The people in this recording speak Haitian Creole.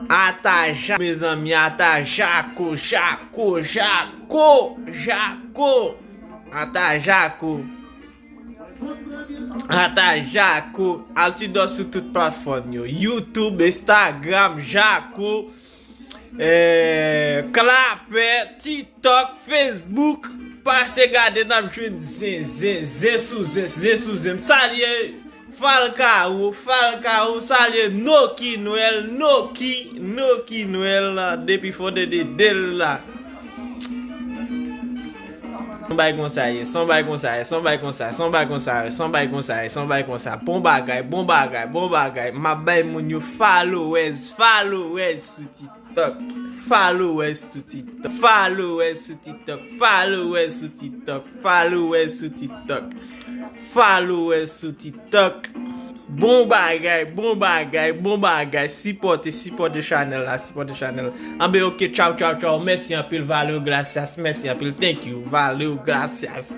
Ata mes amis, ata Jaco. Ata Jaco. Altidor sou tout platform yo. YouTube, Instagram, Jaco. Clapper, TikTok, Facebook. Pase gade nan jwen zin sou zin. Salye Falcao, salye Noki Noel la, depi fonde de del la. Son bay kon sa. Bon bagay. Ma bay moun yo followers sou TikTok. Followers sou TikTok. Bon bagay. Supporte channel la. Ambe ok, ciao. Merci un peu, valeu, gracias. Merci un peu, thank you, valeu, gracias.